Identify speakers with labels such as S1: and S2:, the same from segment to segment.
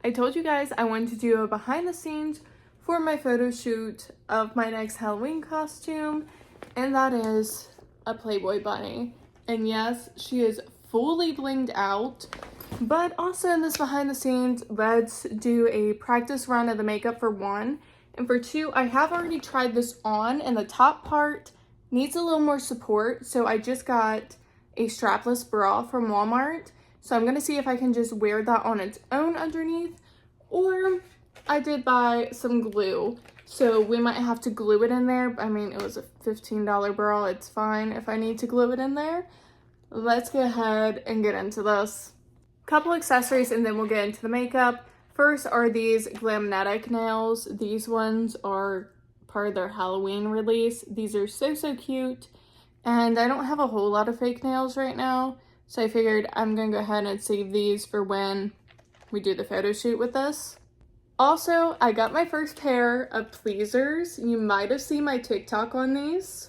S1: I told you guys I wanted to do a behind the scenes for my photo shoot of my next Halloween costume, and that is a Playboy bunny. And yes, she is fully blinged out, but also in this behind the scenes, let's do a practice run of the makeup for one. And for two, I have already tried this on, and the top part needs a little more support, so I just got a strapless bra from Walmart. So I'm gonna see if I can just wear that on its own underneath, or I did buy some glue. So we might have to glue it in there. I mean, it was a $15 bra. It's fine if I need to glue it in there. Let's go ahead and get into this. Couple accessories and then we'll get into the makeup. First are these Glamnetic nails. These ones are part of their Halloween release. These are so cute. And I don't have a whole lot of fake nails right now, so I figured I'm gonna go ahead and save these for when we do the photo shoot with this. Also, I got my first pair of pleasers. You might have seen my TikTok on these.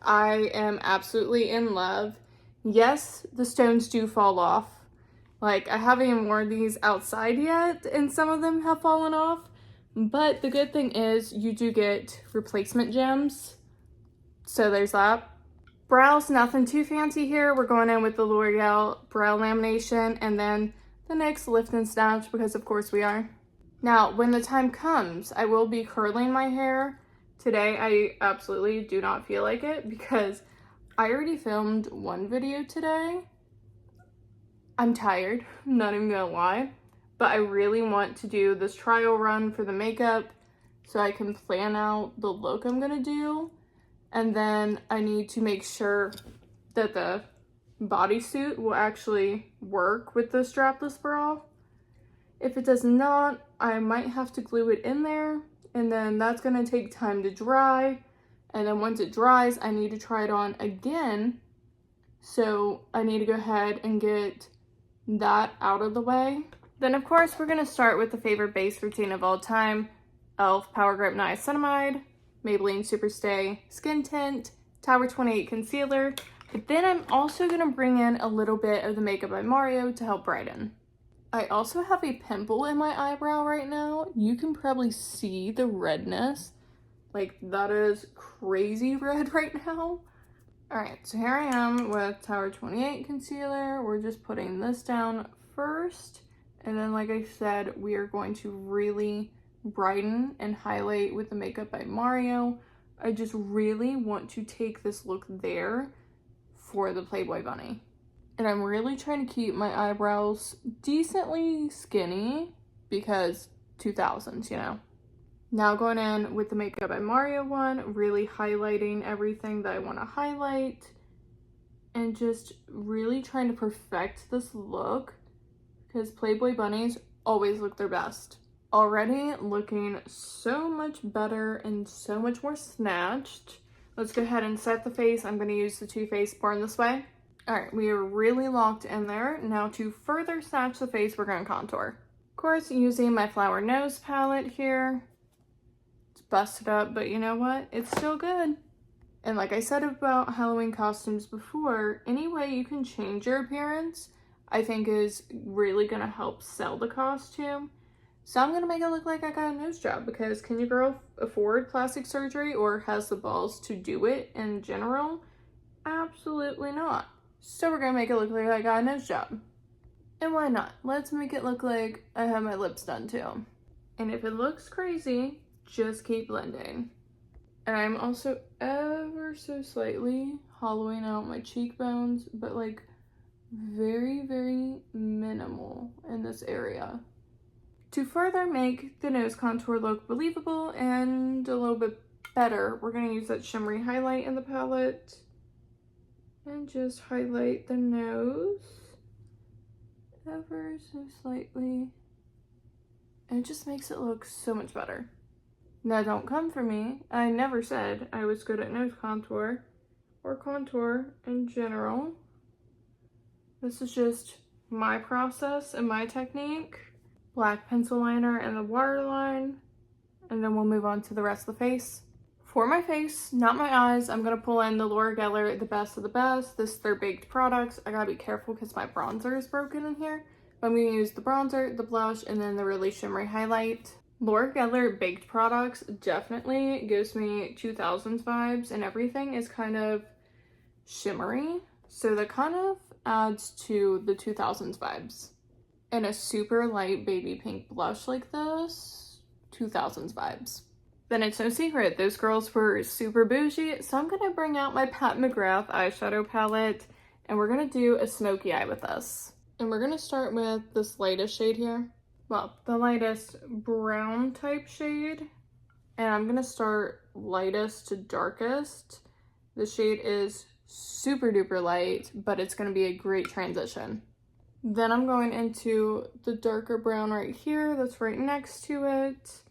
S1: I am absolutely in love. Yes, the stones do fall off. Like, I haven't even worn these outside yet, and some of them have fallen off. But the good thing is you do get replacement gems. So there's that. Brows, nothing too fancy here. We're going in with the L'Oreal brow lamination and then the NYX lift and snatch because of course we are. Now, when the time comes, I will be curling my hair. Today, I absolutely do not feel like it because I already filmed one video today. I'm tired, I'm not even gonna lie, but I really want to do this trial run for the makeup so I can plan out the look I'm gonna do. And then I need to make sure that the bodysuit will actually work with the strapless bra. If it does not, I might have to glue it in there, and then that's gonna take time to dry. And then once it dries, I need to try it on again. So I need to go ahead and get that out of the way. Then of course, we're gonna start with the favorite base routine of all time, e.l.f. Power Grip Niacinamide, Maybelline Superstay Skin Tint, Tower 28 Concealer, but then I'm also going to bring in a little bit of the Makeup by Mario to help brighten. I also have a pimple in my eyebrow right now. You can probably see the redness. Like, that is crazy red right now. Alright, so here I am with Tower 28 Concealer. We're just putting this down first, and then like I said, we are going to really brighten and highlight with the Makeup by Mario. I just really want to take this look there for the Playboy bunny. And I'm really trying to keep my eyebrows decently skinny because 2000s, you know. Now going in with the Makeup by Mario one, really highlighting everything that I want to highlight and just really trying to perfect this look because Playboy bunnies always look their best. Already looking so much better and so much more snatched. Let's go ahead and set the face. I'm going to use the Too Faced Born This Way. Alright, we are really locked in there. Now to further snatch the face, we're going to contour. Of course, using my Flower Nose palette here. It's busted up, but you know what? It's still good. And like I said about Halloween costumes before, any way you can change your appearance, I think is really going to help sell the costume. So I'm going to make it look like I got a nose job because can your girl afford plastic surgery or has the balls to do it in general? Absolutely not. So we're going to make it look like I got a nose job. And why not? Let's make it look like I have my lips done too. And if it looks crazy, just keep blending. And I'm also ever so slightly hollowing out my cheekbones, but like very minimal in this area. To further make the nose contour look believable and a little bit better, we're going to use that shimmery highlight in the palette and just highlight the nose ever so slightly. And it just makes it look so much better. Now don't come for me. I never said I was good at nose contour or contour in general. This is just my process and my technique. Black pencil liner and the waterline, and then we'll move on to the rest of the face. For my face, not my eyes, I'm going to pull in the Laura Geller, the best of the best. This is their baked products. I got to be careful because my bronzer is broken in here. But I'm going to use the bronzer, the blush, and then the really shimmery highlight. Laura Geller baked products definitely gives me 2000s vibes, and everything is kind of shimmery. So that kind of adds to the 2000s vibes. And a super light baby pink blush like this, 2000s vibes. Then it's no secret, those girls were super bougie, so I'm gonna bring out my Pat McGrath eyeshadow palette, and we're gonna do a smoky eye with this. And we're gonna start with this lightest shade here. Well, the lightest brown type shade. And I'm gonna start lightest to darkest. The shade is super duper light, but it's gonna be a great transition. Then I'm going into the darker brown right here, that's right next to it.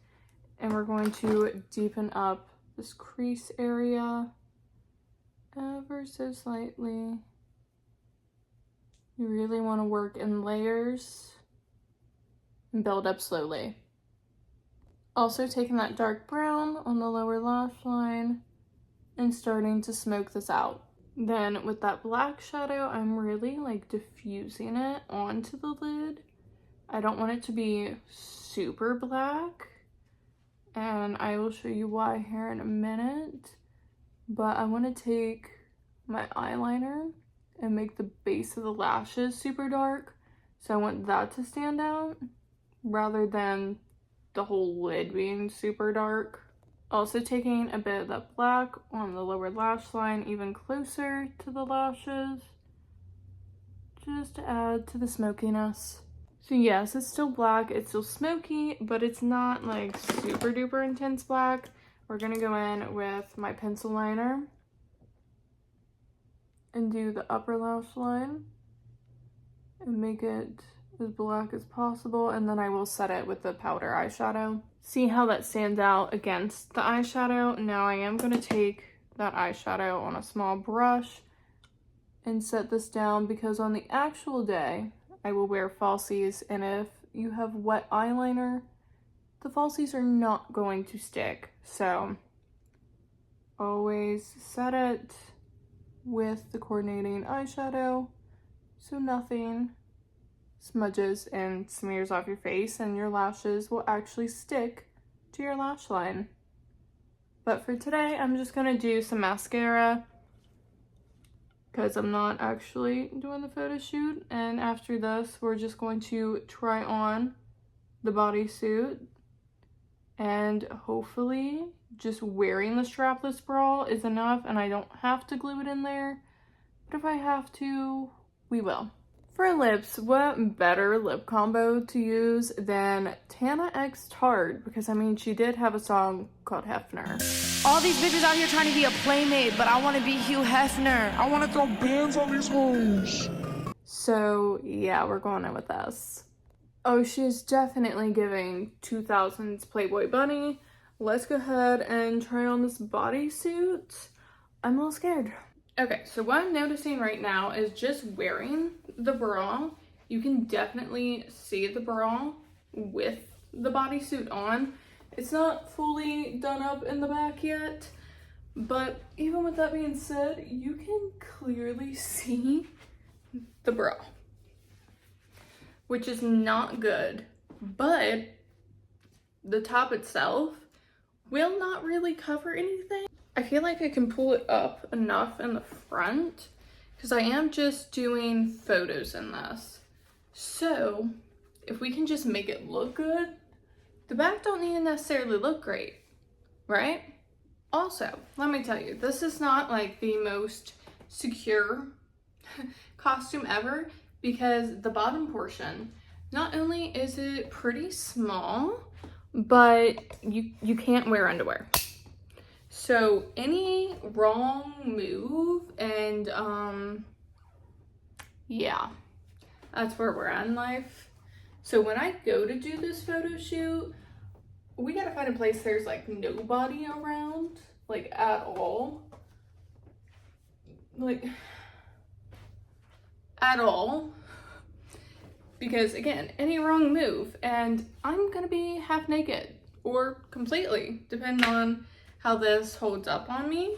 S1: And we're going to deepen up this crease area ever so slightly. You really want to work in layers and build up slowly. Also taking that dark brown on the lower lash line and starting to smoke this out. Then with that black shadow, I'm really like diffusing it onto the lid. I don't want it to be super black. And I will show you why here in a minute, but I want to take my eyeliner and make the base of the lashes super dark, so I want that to stand out rather than the whole lid being super dark. Also taking a bit of that black on the lower lash line even closer to the lashes, just to add to the smokiness. So yes, it's still black, it's still smoky, but it's not like super duper intense black. We're gonna go in with my pencil liner and do the upper lash line and make it as black as possible, and then I will set it with the powder eyeshadow. See how that stands out against the eyeshadow? Now I am gonna take that eyeshadow on a small brush and set this down, because on the actual day, I will wear falsies, and if you have wet eyeliner, the falsies are not going to stick. So always set it with the coordinating eyeshadow so nothing smudges and smears off your face and your lashes will actually stick to your lash line. But for today, I'm just gonna do some mascara because I'm not actually doing the photo shoot, and after this we're just going to try on the bodysuit, and hopefully just wearing the strapless bra is enough and I don't have to glue it in there, but if I have to, we will. For lips, what better lip combo to use than Tana X Tarte, because I mean she did have a song called Hefner.
S2: All these bitches out here trying to be a playmate, but I want to be Hugh Hefner. I want to throw bands on these hoes.
S1: So yeah, we're going in with this. Oh, she's definitely giving 2000s Playboy bunny. Let's go ahead and try on this bodysuit. I'm a little scared. Okay, so what I'm noticing right now is just wearing the bra. You can definitely see the bra with the bodysuit on. It's not fully done up in the back yet, but even with that being said, you can clearly see the bra, which is not good, but the top itself will not really cover anything. I feel like I can pull it up enough in the front because I am just doing photos in this. So if we can just make it look good, the back don't need to necessarily look great, right? Also, let me tell you, this is not like the most secure costume ever, because the bottom portion, not only is it pretty small, but you can't wear underwear. So any wrong move and yeah, that's where we're at in life. So when I go to do this photo shoot, we gotta find a place there's like nobody around, like at all. Like at all. Because again, any wrong move and I'm gonna be half naked or completely, depending on how this holds up on me.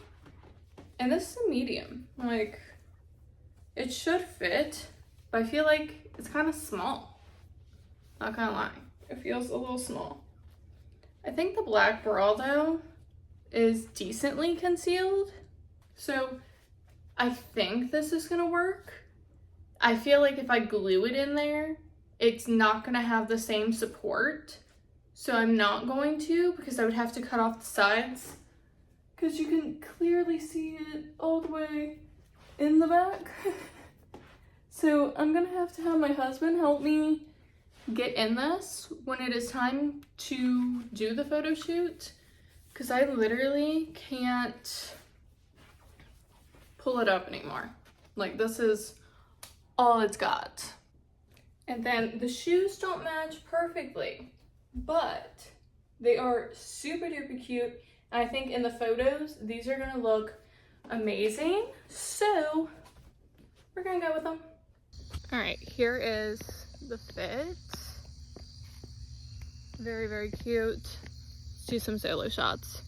S1: And this is a medium. Like, it should fit, but I feel like it's kind of small. Not gonna lie. It feels a little small. I think the black bra though is decently concealed. So I think this is gonna work. I feel like if I glue it in there, it's not gonna have the same support. So I'm not going to, because I would have to cut off the sides. Because you can clearly see it all the way in the back. So I'm gonna have to have my husband help me get in this when it is time to do the photo shoot. Because I literally can't pull it up anymore. Like, this is all it's got. And then the shoes don't match perfectly, but they are super duper cute. And I think in the photos, these are gonna look amazing. So we're gonna go with them. All right, here is the fit. Very, very cute. Let's do some solo shots.